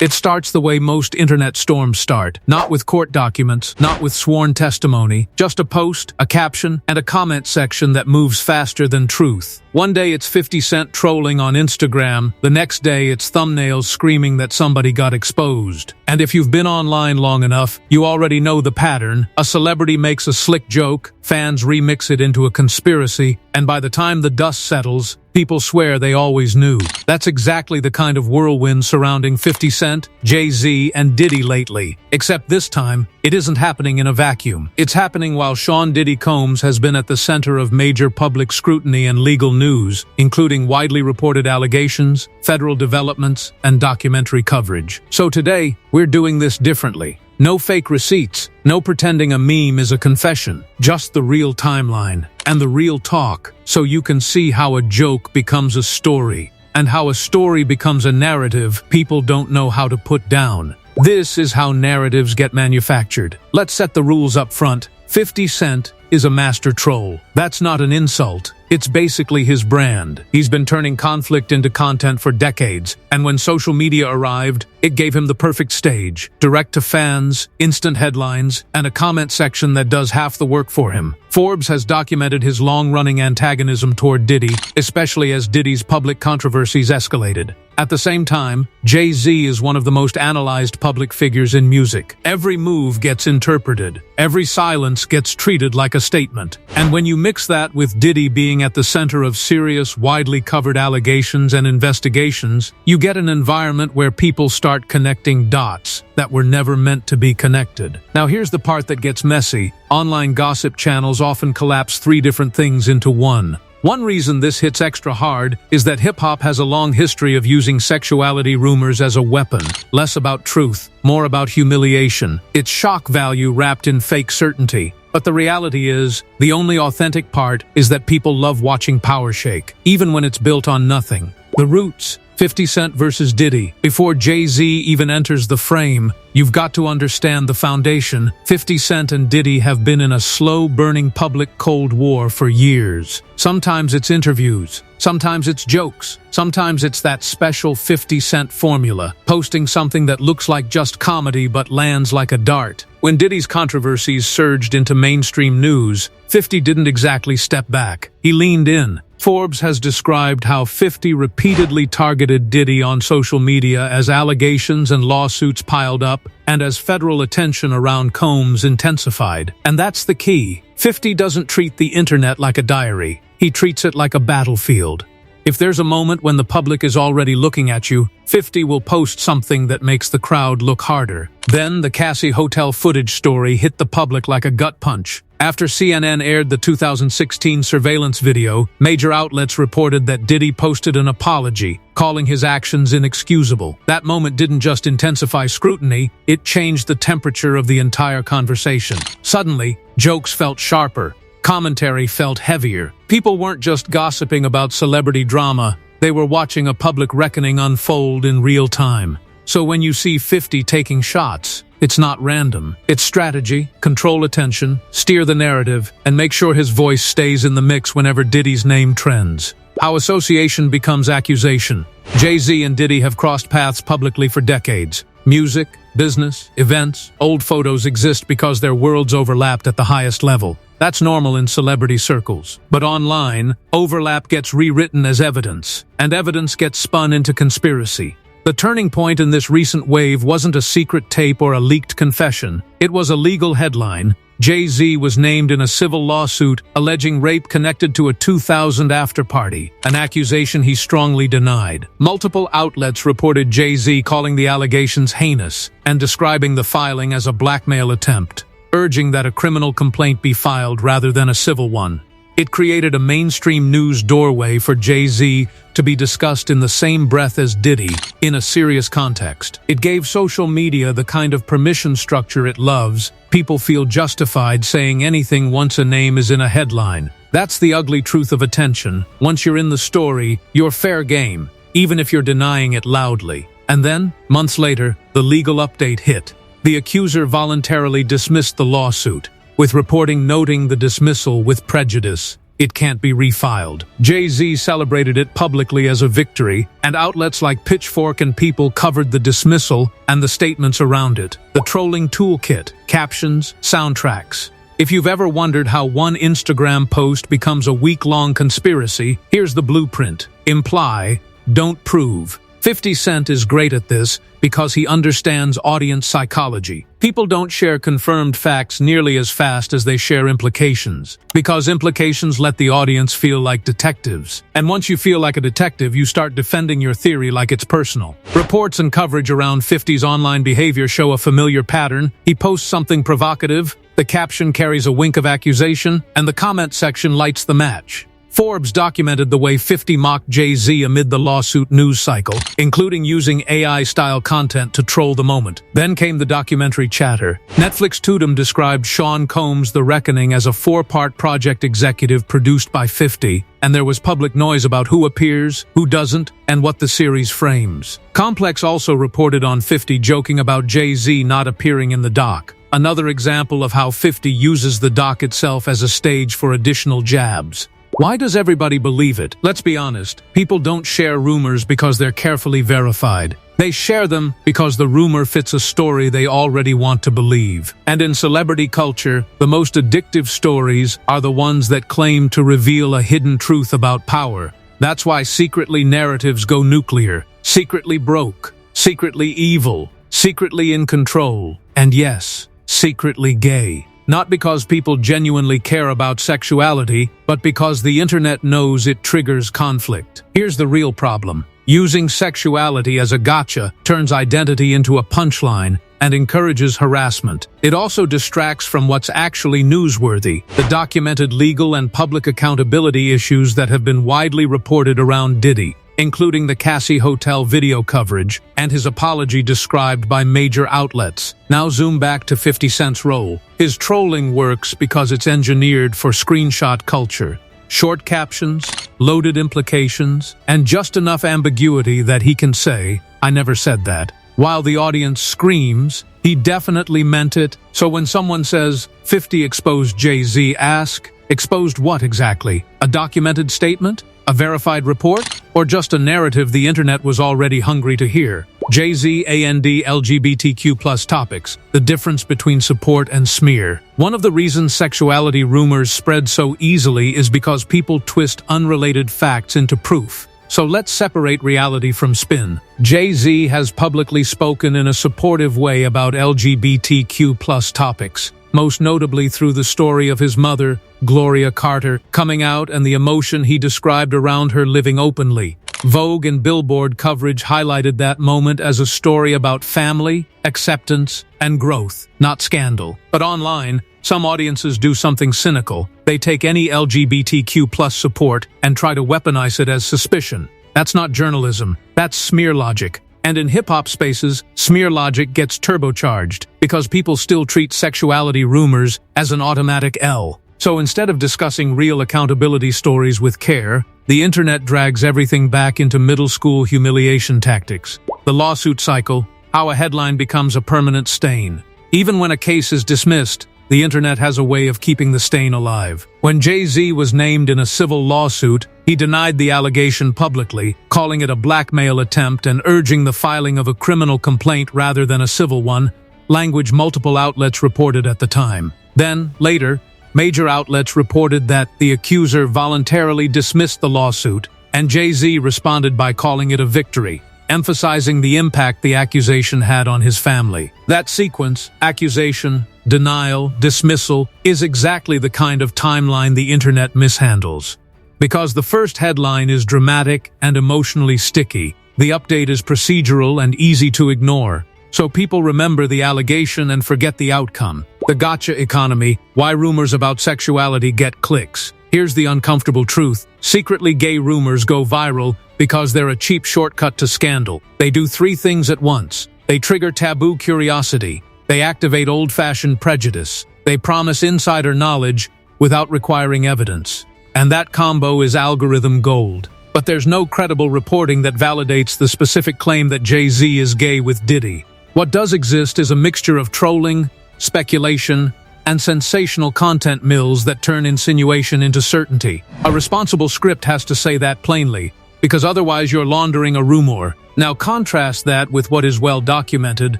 It starts the way most internet storms start, not with court documents, not with sworn testimony, just a post, a caption, and a comment section that moves faster than truth. One day it's 50 Cent trolling on Instagram, the next day it's thumbnails screaming that somebody got exposed. And if you've been online long enough, you already know the pattern. A celebrity makes a slick joke, fans remix it into a conspiracy, and by the time the dust settles, people swear they always knew. That's exactly the kind of whirlwind surrounding 50 Cent, Jay-Z, and Diddy lately. Except this time, it isn't happening in a vacuum. It's happening while Sean Diddy Combs has been at the center of major public scrutiny and legal news, including widely reported allegations, federal developments, and documentary coverage. So today, we're doing this differently. No fake receipts, no pretending a meme is a confession, just the real timeline and the real talk, so you can see how a joke becomes a story, and how a story becomes a narrative people don't know how to put down. This is how narratives get manufactured. Let's set the rules up front. 50 Cent is a master troll. That's not an insult. It's basically his brand. He's been turning conflict into content for decades, and when social media arrived, it gave him the perfect stage. Direct to fans, instant headlines, and a comment section that does half the work for him. Forbes has documented his long-running antagonism toward Diddy, especially as Diddy's public controversies escalated. At the same time, Jay-Z is one of the most analyzed public figures in music. Every move gets interpreted. Every silence gets treated like a statement. And when you mix that with Diddy being at the center of serious, widely covered allegations and investigations, you get an environment where people start connecting dots that were never meant to be connected. Now here's the part that gets messy. Online gossip channels often collapse three different things into one. One reason this hits extra hard is that hip-hop has a long history of using sexuality rumors as a weapon. Less about truth, more about humiliation. It's shock value wrapped in fake certainty. But the reality is, the only authentic part is that people love watching power shake, even when it's built on nothing. The roots. 50 Cent versus Diddy. Before Jay-Z even enters the frame, you've got to understand the foundation. 50 Cent and Diddy have been in a slow-burning public Cold War for years. Sometimes it's interviews, sometimes it's jokes, sometimes it's that special 50 Cent formula, posting something that looks like just comedy but lands like a dart. When Diddy's controversies surged into mainstream news, 50 didn't exactly step back. He leaned in. Forbes has described how 50 repeatedly targeted Diddy on social media as allegations and lawsuits piled up, and as federal attention around Combs intensified. And that's the key. 50 doesn't treat the internet like a diary. He treats it like a battlefield. If there's a moment when the public is already looking at you, 50 will post something that makes the crowd look harder. Then the Cassie Hotel footage story hit the public like a gut punch. After CNN aired the 2016 surveillance video, major outlets reported that Diddy posted an apology, calling his actions inexcusable. That moment didn't just intensify scrutiny, it changed the temperature of the entire conversation. Suddenly, jokes felt sharper. Commentary felt heavier. People weren't just gossiping about celebrity drama, they were watching a public reckoning unfold in real time. So when you see 50 taking shots, it's not random. It's strategy, control attention, steer the narrative, and make sure his voice stays in the mix whenever Diddy's name trends. How association becomes accusation. Jay-Z and Diddy have crossed paths publicly for decades. Music, business, events, old photos exist because their worlds overlapped at the highest level. That's normal in celebrity circles. But online, overlap gets rewritten as evidence, and evidence gets spun into conspiracy. The turning point in this recent wave wasn't a secret tape or a leaked confession. It was a legal headline. Jay-Z was named in a civil lawsuit alleging rape connected to a 2000 after-party, an accusation he strongly denied. Multiple outlets reported Jay-Z calling the allegations heinous and describing the filing as a blackmail attempt, urging that a criminal complaint be filed rather than a civil one. It created a mainstream news doorway for Jay-Z to be discussed in the same breath as Diddy, in a serious context. It gave social media the kind of permission structure it loves. People feel justified saying anything once a name is in a headline. That's the ugly truth of attention. Once you're in the story, you're fair game, even if you're denying it loudly. And then, months later, the legal update hit. The accuser voluntarily dismissed the lawsuit, with reporting noting the dismissal with prejudice. it can't be refiled. Jay-Z celebrated it publicly as a victory, and outlets like Pitchfork and People covered the dismissal and the statements around it. The trolling toolkit, captions, soundtracks. If you've ever wondered how one Instagram post becomes a week-long conspiracy, here's the blueprint. Imply, don't prove. 50 Cent is great at this because he understands audience psychology. People don't share confirmed facts nearly as fast as they share implications, because implications let the audience feel like detectives. And once you feel like a detective, you start defending your theory like it's personal. Reports and coverage around 50's online behavior show a familiar pattern. He posts something provocative, the caption carries a wink of accusation, and the comment section lights the match. Forbes documented the way 50 mocked Jay-Z amid the lawsuit news cycle, including using AI-style content to troll the moment. Then came the documentary Chatter. Netflix Tudum described Sean Combs' The Reckoning as a 4-part project executive produced by 50, and there was public noise about who appears, who doesn't, and what the series frames. Complex also reported on 50 joking about Jay-Z not appearing in the doc. Another example of how 50 uses the doc itself as a stage for additional jabs. Why does everybody believe it? Let's be honest, people don't share rumors because they're carefully verified. They share them because the rumor fits a story they already want to believe. And in celebrity culture, the most addictive stories are the ones that claim to reveal a hidden truth about power. That's why secretly narratives go nuclear, secretly broke, secretly evil, secretly in control, and yes, secretly gay. Not because people genuinely care about sexuality, but because the internet knows it triggers conflict. Here's the real problem. Using sexuality as a gotcha turns identity into a punchline and encourages harassment. It also distracts from what's actually newsworthy, the documented legal and public accountability issues that have been widely reported around Diddy, including the Cassie Hotel video coverage and his apology described by major outlets. Now zoom back to 50 Cent's role. His trolling works because it's engineered for screenshot culture. Short captions, loaded implications, and just enough ambiguity that he can say, "I never said that." While the audience screams, "He definitely meant it." So when someone says, 50 exposed Jay-Z, ask, exposed what exactly? A documented statement? A verified report? Or just a narrative the internet was already hungry to hear? Jay-Z and LGBTQ+ topics, the difference between support and smear. One of the reasons sexuality rumors spread so easily is because people twist unrelated facts into proof. So let's separate reality from spin. Jay-Z has publicly spoken in a supportive way about LGBTQ+ topics, most notably through the story of his mother, Gloria Carter, coming out and the emotion he described around her living openly. Vogue and Billboard coverage highlighted that moment as a story about family, acceptance, and growth, not scandal. But online, some audiences do something cynical. They take any LGBTQ+ support and try to weaponize it as suspicion. That's not journalism, that's smear logic. And in hip-hop spaces, smear logic gets turbocharged because people still treat sexuality rumors as an automatic L. So instead of discussing real accountability stories with care, the internet drags everything back into middle school humiliation tactics. The lawsuit cycle, how a headline becomes a permanent stain. Even when a case is dismissed, the internet has a way of keeping the stain alive. When Jay-Z was named in a civil lawsuit, he denied the allegation publicly, calling it a blackmail attempt and urging the filing of a criminal complaint rather than a civil one, language multiple outlets reported at the time. Then, later, major outlets reported that the accuser voluntarily dismissed the lawsuit, and Jay-Z responded by calling it a victory, emphasizing the impact the accusation had on his family. That sequence, accusation, denial, dismissal, is exactly the kind of timeline the internet mishandles. Because the first headline is dramatic and emotionally sticky, the update is procedural and easy to ignore, so people remember the allegation and forget the outcome. The gotcha economy, why rumors about sexuality get clicks. Here's the uncomfortable truth. Secretly gay rumors go viral because they're a cheap shortcut to scandal. They do three things at once. They trigger taboo curiosity. They activate old-fashioned prejudice. They promise insider knowledge without requiring evidence. And that combo is algorithm gold. But there's no credible reporting that validates the specific claim that Jay-Z is gay with Diddy. What does exist is a mixture of trolling, speculation, and sensational content mills that turn insinuation into certainty. A responsible script has to say that plainly, because otherwise you're laundering a rumor. Now contrast that with what is well documented.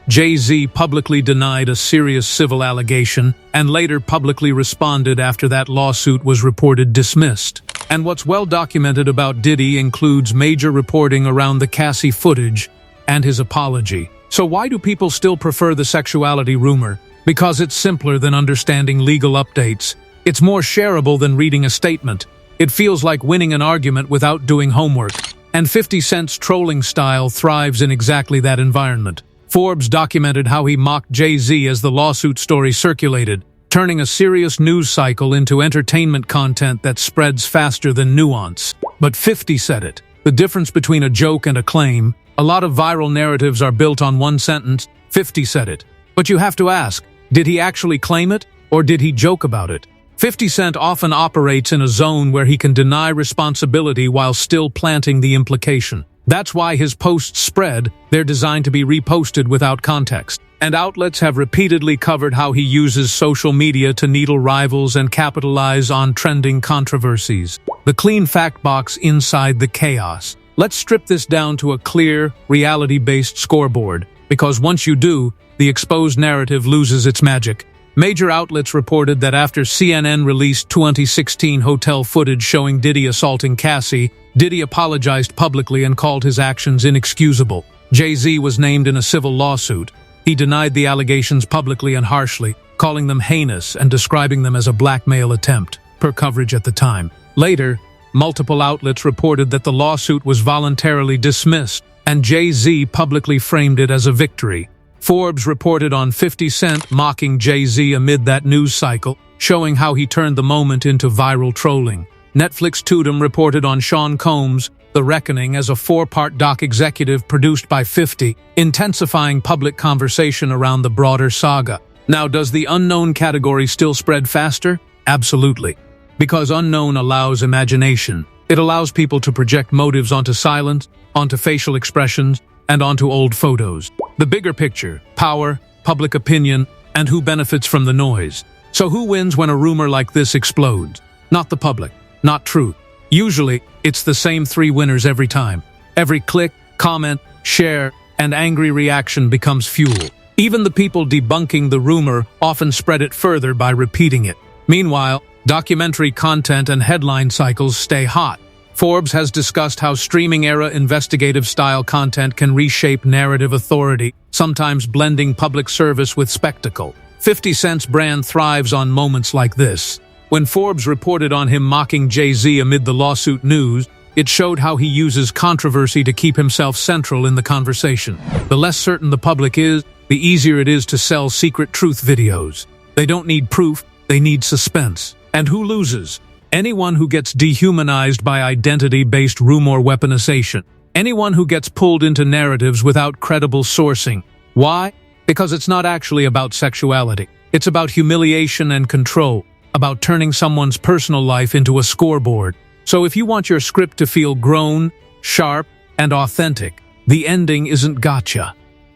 Jay-Z publicly denied a serious civil allegation and later publicly responded after that lawsuit was reported dismissed. And what's well documented about Diddy includes major reporting around the Cassie footage and his apology. So why do people still prefer the sexuality rumor? Because it's simpler than understanding legal updates. It's more shareable than reading a statement. It feels like winning an argument without doing homework. And 50 Cent's trolling style thrives in exactly that environment. Forbes documented how he mocked Jay-Z as the lawsuit story circulated, turning a serious news cycle into entertainment content that spreads faster than nuance. But 50 said it. The difference between a joke and a claim. A lot of viral narratives are built on one sentence. 50 said it. But you have to ask, did he actually claim it, or did he joke about it? 50 Cent often operates in a zone where he can deny responsibility while still planting the implication. That's why his posts spread. They're designed to be reposted without context. And outlets have repeatedly covered how he uses social media to needle rivals and capitalize on trending controversies. The clean fact box inside the chaos. Let's strip this down to a clear, reality-based scoreboard, because once you do, the exposed narrative loses its magic. Major outlets reported that after CNN released 2016 hotel footage showing Diddy assaulting Cassie, Diddy apologized publicly and called his actions inexcusable. Jay-Z was named in a civil lawsuit. He denied the allegations publicly and harshly, calling them heinous and describing them as a blackmail attempt, per coverage at the time. Later, multiple outlets reported that the lawsuit was voluntarily dismissed, and Jay-Z publicly framed it as a victory. Forbes reported on 50 Cent mocking Jay-Z amid that news cycle, showing how he turned the moment into viral trolling. Netflix Tudum reported on Sean Combs' The Reckoning as a 4-part doc executive produced by 50, intensifying public conversation around the broader saga. Now, does the unknown category still spread faster? Absolutely. Because unknown allows imagination. It allows people to project motives onto silence, onto facial expressions, and onto old photos. The bigger picture, power, public opinion, and who benefits from the noise. So who wins when a rumor like this explodes? Not the public, not truth. Usually, it's the same 3 winners every time. Every click, comment, share, and angry reaction becomes fuel. Even the people debunking the rumor often spread it further by repeating it. Meanwhile, documentary content and headline cycles stay hot. Forbes has discussed how streaming-era investigative-style content can reshape narrative authority, sometimes blending public service with spectacle. 50 Cent's brand thrives on moments like this. When Forbes reported on him mocking Jay-Z amid the lawsuit news, it showed how he uses controversy to keep himself central in the conversation. The less certain the public is, the easier it is to sell secret truth videos. They don't need proof, they need suspense. And who loses? Anyone who gets dehumanized by identity-based rumor weaponization. Anyone who gets pulled into narratives without credible sourcing. Why? Because it's not actually about sexuality. It's about humiliation and control, about turning someone's personal life into a scoreboard. So if you want your script to feel grown, sharp, and authentic, the ending isn't gotcha.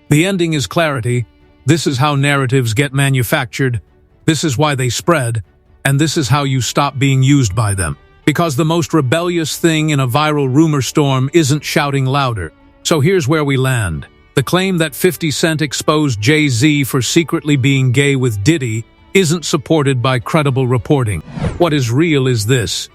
The ending is clarity. This is how narratives get manufactured. This is why they spread. And this is how you stop being used by them. Because the most rebellious thing in a viral rumor storm isn't shouting louder. So here's where we land. The claim that 50 Cent exposed Jay-Z for secretly being gay with Diddy isn't supported by credible reporting. What is real is this.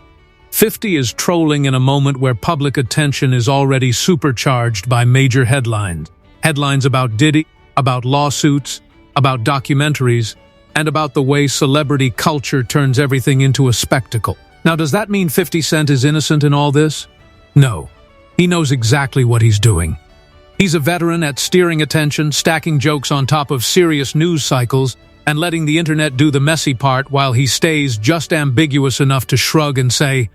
50 is trolling in a moment where public attention is already supercharged by major headlines. Headlines about Diddy, about lawsuits, about documentaries, and about the way celebrity culture turns everything into a spectacle. Now, does that mean 50 Cent is innocent in all this? No. He knows exactly what he's doing. He's a veteran at steering attention, stacking jokes on top of serious news cycles, and letting the internet do the messy part while he stays just ambiguous enough to shrug and say,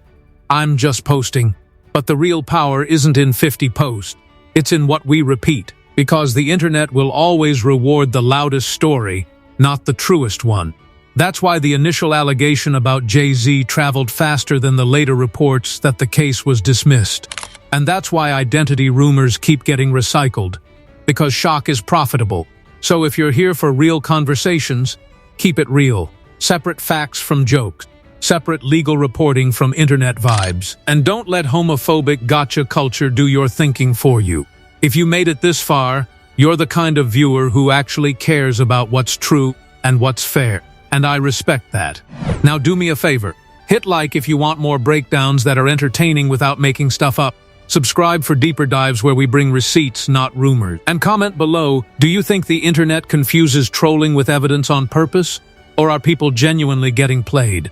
"I'm just posting." But the real power isn't in 50 posts. It's in what we repeat, because the internet will always reward the loudest story, not the truest one. That's why the initial allegation about Jay-Z traveled faster than the later reports that the case was dismissed. And that's why identity rumors keep getting recycled, because shock is profitable. So if you're here for real conversations, Keep it real. Separate facts from jokes. Separate legal reporting from internet vibes. And don't let homophobic gotcha culture do your thinking for you. If you made it this far, you're the kind of viewer who actually cares about what's true and what's fair. And I respect that. Now do me a favor. Hit like if you want more breakdowns that are entertaining without making stuff up. Subscribe for deeper dives where we bring receipts, not rumors. And comment below, do you think the internet confuses trolling with evidence on purpose? Or are people genuinely getting played?